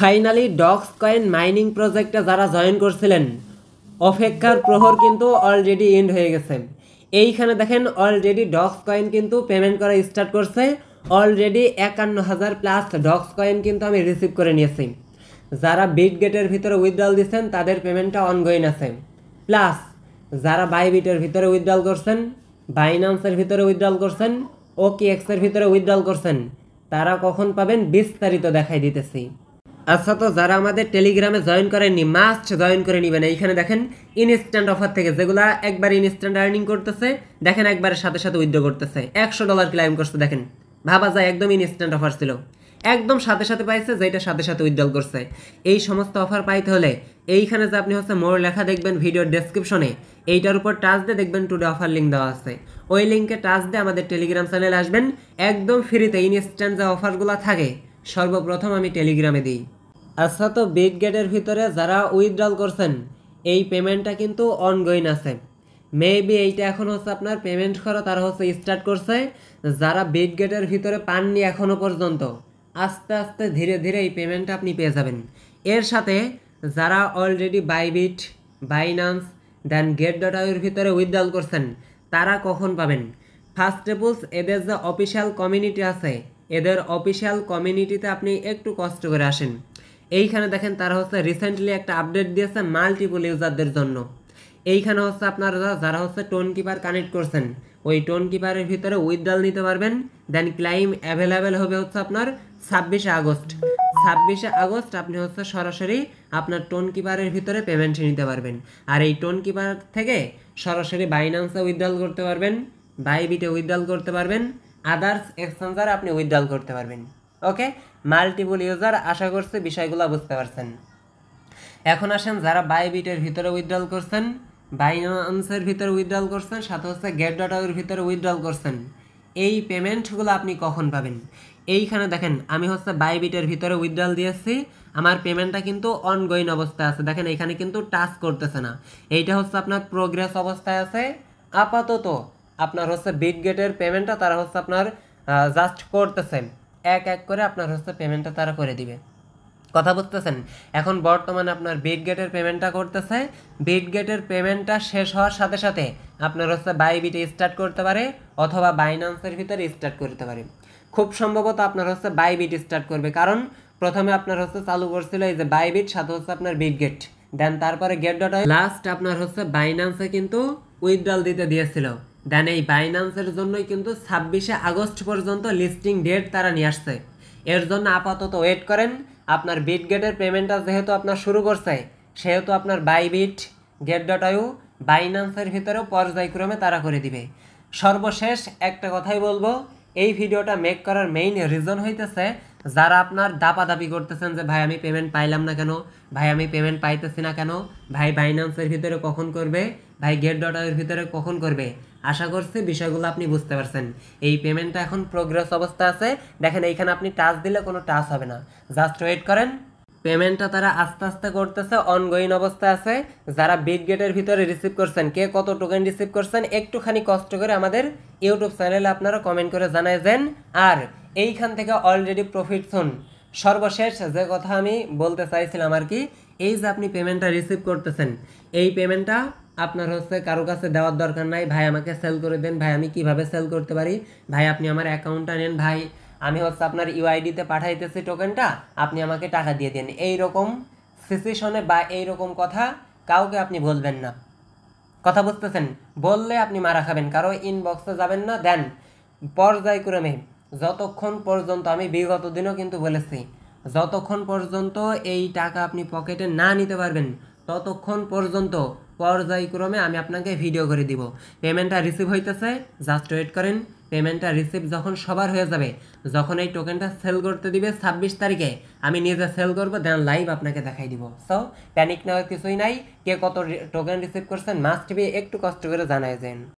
Finally docs coin mining প্রজেক্টে যারা join করছিলেন অপেক্ষার প্রহর কিন্তু অলরেডি এন্ড হয়ে গেছে। এইখানে দেখেন অলরেডি ডক্স কয়েন কিন্তু পেমেন্ট করা স্টার্ট করছে। অলরেডি 51,000 প্লাস ডক্স কয়েন কিন্তু আমি রিসিভ করে নিয়েছি। যারা বিটগেটের ভিতরে উইথড্রল দিচ্ছেন তাদের পেমেন্টটা অনগোয়িং আছে। প্লাস যারা বাইবিটের ভিতরে উইথড্রল করছেন, বাইন্যান্সের ভিতরে উইথড্রল করছেন, ওকেএক্সের ভিতরে উইথড্রল করছেন, তারা কখন পাবেন বিস্তারিত দেখাই দিতেছি। আচ্ছা, তো যারা আমাদের টেলিগ্রামে জয়েন করেননি মাস্ট জয়েন করে নেবেন। এইখানে দেখেন ইনস্ট্যান্ট অফার থেকে যেগুলা একবার ইনস্ট্যান্ট আর্নিং করতেছে, দেখেন একবারের সাথে সাথে উইথড্র করতেছে, $100 ক্লাইম করছে। দেখেন ভাবা যায় একদম ইনস্ট্যান্ট অফার ছিল, একদম সাথে সাথে পাইছে, যেটা সাথে সাথে উইথড্র করছে। এই সমস্ত অফার পাইতে হলে এইখানে যে আপনি মোর লেখা দেখবেন ভিডিওর ডেসক্রিপশনে, এইটার উপর টাচ দিয়ে দেখবেন টুডে অফার লিঙ্ক দেওয়া আছে। ওই লিঙ্কে টাচ দিয়ে আমাদের টেলিগ্রাম চ্যানেলে আসবেন, একদম ফ্রিতে ইনস্ট্যান্ট যে অফারগুলো থাকে সর্বপ্রথম আমি টেলিগ্রামে দিই। আচ্ছা, তো বিটগেটের ভিতরে যারা উইথড্রল করছেন এই পেমেন্টটা কিন্তু অনগোয়িং আছে। মেবি এইটা এখন আপনার পেমেন্ট করা তারা স্টার্ট করছে। যারা বিটগেটের ভিতরে পাননি এখনো পর্যন্ত, আস্তে আস্তে ধীরে ধীরে এই পেমেন্টটা আপনি পেয়ে যাবেন। এর সাথে যারা অলরেডি বাইবিট, বাইন্যান্স, দেন গেট.আইওর ভিতরে উইথড্রল করছেন তারা কখন পাবেন? ফার্স্ট অফ এদের যে অফিসিয়াল কমিউনিটি আছে, এদের অফিসিয়াল কমিউনিটিতে আপনি একটু কষ্ট করে আসেন। এইখানে দেখেন তারা রিসেন্টলি একটা আপডেট দিয়েছে মাল্টিপল ইউজারদের জন্য। এইখানে আপনারা যারা টোন কিপার কানেক্ট করছেন ওই টোন কিপারের ভিতরে উইথড্রল নিতে পারবেন। দেন ক্লাইম অ্যাভেলেবেল হবে আপনার 26 আগস্ট। 26 আগস্ট আপনি সরাসরি আপনার টোন কিপারের ভিতরে পেমেন্ট নিতে পারবেন। আর এই টোন কিপার থেকে সরাসরি বাইন্যান্সে উইথড্রল করতে পারবেন, বাইবিটে উইথড্রল করতে পারবেন, আদার্স এক্সচেঞ্জারে আপনি উইথড্রল করতে পারবেন। ওকে, মাল্টিপল ইউজার, আশা করছি বিষয়গুলো বুঝতে পারছেন। এখন আসেন যারা বাইবিটের ভিতরে উইথড্রল করছেন, বাইন্যান্সের ভিতরে উইথড্রল করছেন, সাথে গেট.আইওর ভিতরে উইথড্রল করছেন, এই পেমেন্টগুলো আপনি কখন পাবেন? এইখানে দেখেন আমি বাইবিটের ভিতরে উইথড্রল দিয়েছি, আমার পেমেন্টটা কিন্তু অনগোয়িং অবস্থায় আছে। দেখেন এখানে কিন্তু টাচ করতেছে না, এইটা আপনার প্রোগ্রেস অবস্থায় আছে। আপাতত আপনার বিটগেটের পেমেন্টটা তারা আপনার জাস্ট করতেছে, এক এক করে আপনার পেমেন্টটা তারা করে দিবে। কথা বুঝতেছেন? এখন বর্তমানে আপনার বিটগেটের পেমেন্টটা করতেছে, বিটগেটের পেমেন্টটা শেষ হওয়ার সাথে সাথে আপনার বাইবিটে স্টার্ট করতে পারে অথবা বাইন্যান্সের ভিতরে স্টার্ট করতে পারে। খুব সম্ভবত আপনার বাইবিট স্টার্ট করবে, কারণ প্রথমে আপনার চালু করছিল এই যে বাইবিট, সাথে আপনার বিটগেট, দেন তারপরে গেট.আইও, লাস্ট আপনার বাইন্যান্সে কিন্তু উইথড্রল দিতে দিয়েছিল। দেন এই বাইন্যান্সের জন্যই কিন্তু 26 আগস্ট পর্যন্ত লিস্টিং ডেট তারা নিয়ে আসছে। এর জন্য আপাতত ওয়েট করেন। আপনার বিটগেটের পেমেন্টটা যেহেতু আপনার শুরু করছে, সেহেতু আপনার বাইবিট, গেট.আইও, বাইন্যান্সের ভিতরেও পর্যায়ক্রমে তারা করে দিবে। সর্বশেষ একটা কথাই বলবো, এই ভিডিওটা মেক করার মেইন রিজন হইতেছে যারা আপনার দাপাদাপি করতেছেন যে ভাই আমি পেমেন্ট পাইলাম না কেন, ভাই আমি পেমেন্ট পাইতেছি না কেন, ভাই বাইন্যান্সের ভিতরে কখন করবে, ভাই গেট.আইওর ভিতরে কখন করবে। আশা করছি বিষয়গুলো আপনি বুঝতে পারছেন। এই পেমেন্টটা এখন প্রোগ্রেস অবস্থা আছে। দেখেন এইখানে আপনি টাচ দিলে কোনো টাচ হবে না, জাস্ট ওয়েট করেন। পেমেন্টটা তারা আস্তে আস্তে করতেছে, অনগোয়িং অবস্থায় আছে। যারা বিটগেটের ভিতরে রিসিভ করছেন, কে কত টোকেন রিসিভ করছেন, একটুখানি কষ্ট করে আমাদের ইউটিউব চ্যানেলে আপনারা কমেন্ট করে জানাই দেন। আর এইখান থেকে অলরেডি প্রফিট শুন। সর্বশেষ যে কথা আমি বলতে চাইছিলাম আর কি, এই যে আপনি পেমেন্টটা রিসিভ করতেছেন, এই পেমেন্টটা আপনার কারো কাছে দেওয়ার দরকার নাই। ভাই আমাকে সেল করে দেন, ভাই আমি কিভাবে সেল করতে পারি, ভাই আপনি আমার অ্যাকাউন্টটা নেন, ভাই আমি আপনার ইউআইডিতে পাঠাইতেছি টোকেনটা, আপনি আমাকে টাকা দিয়ে দেন। এইরকম সিচুয়েশনে বা এইরকম কথা কাউকে আপনি বলবেন না। কথা বুঝতেছেন? বললে আপনি মারা খাবেন, কারো ইনবক্সে যাবেন না। দেন পর্যায়ক্রমে যতক্ষণ পর্যন্ত, আমি বিগত দিনও কিন্তু বলেছি, যতক্ষণ পর্যন্ত এই টাকা আপনি পকেটে না নিতে পারবেন ততক্ষণ পর্যন্ত পর্যায়ক্রমে আমি আপনাকে ভিডিও করে দিব। পেমেন্টটা রিসিভ হইতেছে, জাস্ট ওয়েট করেন। পেমেন্টটা রিসিভ যখন সবার হয়ে যাবে, যখন এই টোকেনটা সেল করতে দিবে 26 তারিখে, আমি নিজে সেল করবো, দেন লাইভ আপনাকে দেখাই দিব। সো প্যানিক নেওয়ার কিছুই নাই। কে কত টোকেন রিসিভ করছেন মাস্ট বি একটু কষ্ট করে জানাই দেন।